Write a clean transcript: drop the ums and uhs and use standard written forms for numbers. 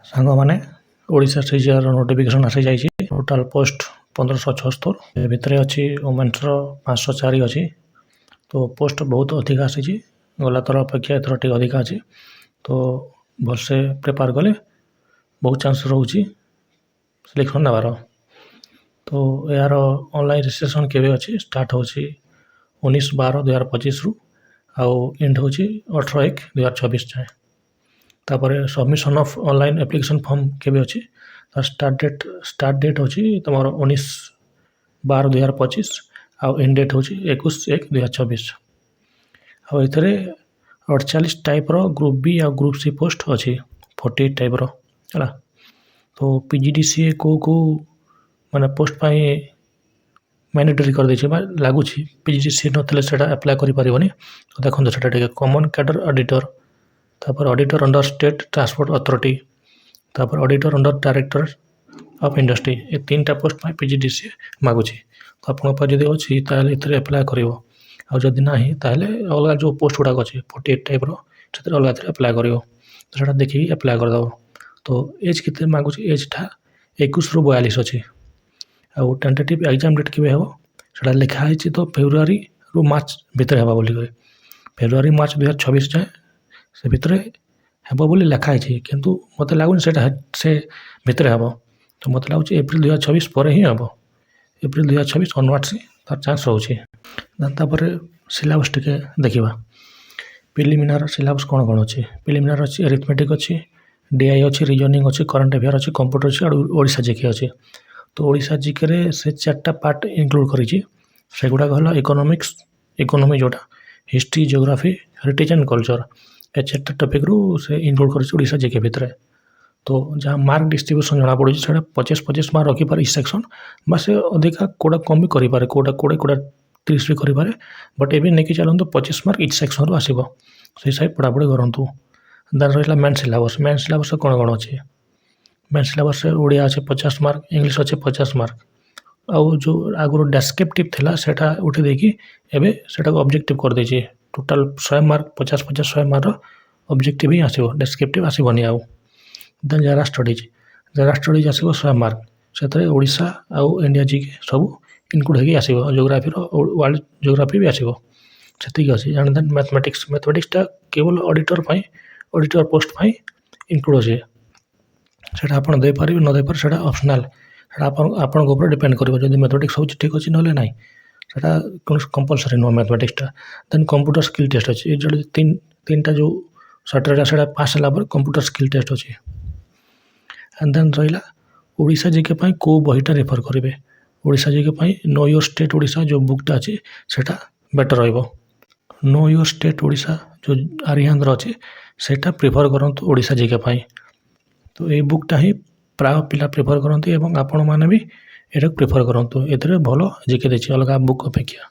ସାଙ୍ଗମାନେ ଓଡ଼ିଶା ସିଜିଆର ନୋଟିଫିକେସନ୍ ଆସିଯାଇଛି। Total post 1576 ଏ ଭିତରେ ଅଛି ଓମେନ୍ସର 504 ଅଛି। ତ ପୋଷ୍ଟ ବହୁତ ଅଧିକା ଆସିଛି, ଗଲା ଥର ଅପେକ୍ଷା ଏଥର ଟିକେ ଅଧିକା ଅଛି। ତ ଭଲସେ ପ୍ରିପେୟାର କଲେ ବହୁତ ଚାନ୍ସ ରହୁଛି ସିଲେକ୍ସନ୍ ନେବାର। ତ ଏହାର ଅନଲାଇନ୍ ରେଜିଷ୍ଟ୍ରେସନ୍ କେବେ ଅଛି? ଷ୍ଟାର୍ଟ ହେଉଛି 19/12/2025 ଆଉ ଏଣ୍ଡ ହେଉଛି 18/1/2026 ଯାଏଁ। ତାପରେ submission of online application form କେବେ ଅଛି? ତାର ଷ୍ଟାର୍ଟ ଡେଟ୍ ହେଉଛି ତୁମର 19/12/2025 ଆଉ ଏଣ୍ଡ ଡେଟ୍ ହେଉଛି 21/1/2026। ଆଉ ଏଥିରେ 48 ଟାଇପ୍ର ଗ୍ରୁପ୍ ବି ଆଉ ଗ୍ରୁପ୍ ସି ପୋଷ୍ଟ ଅଛି, 48 ଟାଇପ୍ର ହେଲା। ତ PGDCA କେଉଁ ମାନେ ପୋଷ୍ଟ ପାଇଁ ମ୍ୟାଣ୍ଡେଟୋରୀ କରିଦେଇଛି ବା ଲାଗୁଛି। PGDCA ନଥିଲେ ସେଇଟା ଆପ୍ଲାଏ କରିପାରିବନି। ତ ଦେଖନ୍ତୁ ସେଇଟା ଟିକେ କମନ୍ କ୍ୟାଡର ଅଡ଼ିଟର, ତାପରେ auditor under state transport authority, ତାପରେ auditor under director of industry. ଏ 3ଟା ପୋଷ୍ଟ ପାଇଁ PGDCA ମାଗୁଛି। ତ ଆପଣଙ୍କ ପାଖରେ ଯଦି ଅଛି ତାହେଲେ ଏଥିରେ ଆପ୍ଲାଏ କରିବ, ଆଉ ଯଦି ନାହିଁ ତାହେଲେ ଅଲଗା ଯେଉଁ ପୋଷ୍ଟ ଗୁଡ଼ାକ ଅଛି 48 ଟାଇପ୍ର ସେଥିରେ ଅଲଗା ଏଥିରେ ଆପ୍ଲାଏ କରିବ। ତ ସେଇଟା ଦେଖିକି ଆପ୍ଲାଏ କରିଦେବ। ତ ଏଜ୍ କେତେ ମାଗୁଛି? ଏଜ୍ଟା 21ରୁ 42 ଅଛି। ଆଉ ଟେଣ୍ଟେଟିଭ୍ ଏକ୍ଜାମ୍ ଡେଟ୍ କେବେ ହେବ? ସେଇଟା ଲେଖା ହେଇଛି ତ ଫେବୃଆରୀରୁ ମାର୍ଚ୍ଚ ଭିତରେ ହେବ ବୋଲିକରି। ଫେବୃଆରୀ-ମାର୍ଚ୍ଚ 2026 ଯାଏଁ ସେ ଭିତରେ ହେବ ବୋଲି ଲେଖା ହେଇଛି, କିନ୍ତୁ ମୋତେ ଲାଗୁନି ସେଇଟା ସେ ଭିତରେ ହେବ। ତ ମୋତେ ଲାଗୁଛି ଏପ୍ରିଲ 2026 ପରେ ହିଁ ହେବ। ଏପ୍ରିଲ 2026 ଅନୱାର୍ଡ଼ସ୍ ତାର ଚାନ୍ସ ରହୁଛି। ତାପରେ ସିଲାବସ୍ ଟିକେ ଦେଖିବା। ପ୍ରିଲିମିନାର ସିଲାବସ୍ କ'ଣ ଅଛି? ପ୍ରିଲିମିନାର ଅଛି, ଆରିଥମେଟିକ୍ ଅଛି, DI ଅଛି, ରିଜନିଂ ଅଛି, କରେଣ୍ଟ ଆଫେୟାର ଅଛି, କମ୍ପ୍ୟୁଟର ଅଛି, ଆଉ ଓଡ଼ିଶା ଜିକେ ଅଛି। ତ ଓଡ଼ିଶା ଜିକେରେ ସେ 4ଟା ପାର୍ଟ ଇନକ୍ଲୁଡ଼ କରିଛି। ସେଗୁଡ଼ାକ ହେଲା ଇକୋନୋମି ଯେଉଁଟା, history, geography, heritage and culture. ଏ 4ଟା ଟପିକ୍ରୁ ସେ ଇନକ୍ଲୁଡ଼ କରିଛି ଓଡ଼ିଶା ଜିକେ ଭିତରେ। ତ ଯାହା ମାର୍କ ଡିଷ୍ଟ୍ରିବ୍ୟୁସନ୍ ଜଣାପଡ଼ୁଛି ସେଇଟା 25 ମାର୍କ ରଖିପାରେ ଇଚ୍ ସେକ୍ସନ୍, ବା ସେ ଅଧିକା କୋଉଟା କମ୍ ବି କରିପାରେ, କୋଉଟା 20 କୋଉଟା 30 ବି କରିପାରେ। ବଟ୍ ଏବେ ନେଇକି ଚାଲନ୍ତୁ 25 ମାର୍କ ଇଚ୍ ସେକ୍ସନ୍ରୁ ଆସିବ। ସେଇ ହିସାବରେ ପଢ଼ାପଢ଼ି କରନ୍ତୁ। ଦେନ୍ ରହିଲା ମେନ୍ ସିଲାବସ୍। ମେନ୍ ସିଲାବସ୍ରେ କ'ଣ ଅଛି? ମେନ୍ ସିଲାବସ୍ରେ ଓଡ଼ିଆ ଅଛି 50 ମାର୍କ, ଇଂଲିଶ ଅଛି 50 ମାର୍କ। ଆଉ ଯେଉଁ ଆଗରୁ ଡେସ୍କ୍ରିପ୍ଟିଭ୍ ଥିଲା ସେଇଟା ଉଠେଇ ଦେଇକି ଏବେ ସେଇଟାକୁ ଅବଜେକ୍ଟିଭ୍ କରିଦେଇଛି। ଟୋଟାଲ୍ 100 ମାର୍କ, 50-100 ମାର୍କର ଅବଜେକ୍ଟିଭ୍ ହିଁ ଆସିବ, ଡେସ୍କ୍ରିପ୍ଟିଭ୍ ଆସିବନି ଆଉ। ଦେନ୍ ଜେନେରାଲ୍ ଷ୍ଟଡ଼ିଜ୍ ଆସିବ 100 ମାର୍କ। ସେଥିରେ ଓଡ଼ିଶା ଆଉ ଇଣ୍ଡିଆ ଜିକେ ସବୁ ଇନକ୍ଲୁଡ଼ ହେଇକି ଆସିବ। ଜିଓଗ୍ରାଫିର ୱାର୍ଲଡ଼ ଜିଓଗ୍ରାଫି ବି ଆସିବ। ସେତିକି ଅଛି। ଦେନ୍ ମ୍ୟାଥମେଟିକ୍ସଟା କେବଳ ଅଡ଼ିଟର ପୋଷ୍ଟ ପାଇଁ ଇନକ୍ଲୁଡ଼ ଅଛି। ସେଇଟା ଆପଣ ଦେଇପାରିବେ ନ ଦେଇପାରିବେ ସେଇଟା ଅପସନାଲ୍। ସେଇଟା ଆପଣଙ୍କ ଉପରେ ଡିପେଣ୍ଡ କରିବ। ଯଦି ମ୍ୟାଥମେଟିକ୍ସ ହେଉଛି ଠିକ୍ ଅଛି, ନହେଲେ ନାହିଁ। ସେଇଟା କୌଣସି କମ୍ପଲସରି ନୁହଁ ମ୍ୟାଥମେଟିକ୍ସଟା। ଦେନ୍ କମ୍ପ୍ୟୁଟର ସ୍କିଲ୍ ଟେଷ୍ଟ ଅଛି। ଏ ଯଦି ତିନିଟା ଯେଉଁ ସର୍ଟରେ ସେଇଟା ପାସ୍ ହେଲା ପରେ କମ୍ପ୍ୟୁଟର ସ୍କିଲ୍ ଟେଷ୍ଟ ଅଛି। ଆଣ୍ଡ ଦେନ୍ ରହିଲା ଓଡ଼ିଶା ଜିକେ ପାଇଁ କେଉଁ ବହିଟା ରେଫର୍ କରିବେ? ଓଡ଼ିଶା ଜିକେ ପାଇଁ ନୋ ୟୋର୍ ଷ୍ଟେଟ୍ ଓଡ଼ିଶା ଯେଉଁ ବୁକ୍ଟା ଅଛି ସେଇଟା ବେଟର୍ ରହିବ। ନୋ ୟୋର୍ ଷ୍ଟେଟ୍ ଓଡ଼ିଶା ଯେଉଁ ଆରିହାନ୍ଦ୍ର ଅଛି ସେଇଟା ପ୍ରିଫର୍ କରନ୍ତୁ ଓଡ଼ିଶା ଜିକେ ପାଇଁ। ତ ଏଇ ବୁକ୍ଟା ହିଁ ପ୍ରାୟ ପିଲା ପ୍ରିଫର୍ କରନ୍ତି ଏବଂ ଆପଣମାନେ ବି ଏଟାକୁ ପ୍ରିଫର୍ କରନ୍ତୁ। ଏଥିରେ ଭଲ ଜିକେ ଦେଇଛି ଅଲଗା ବୁକ୍ ଅପେକ୍ଷା।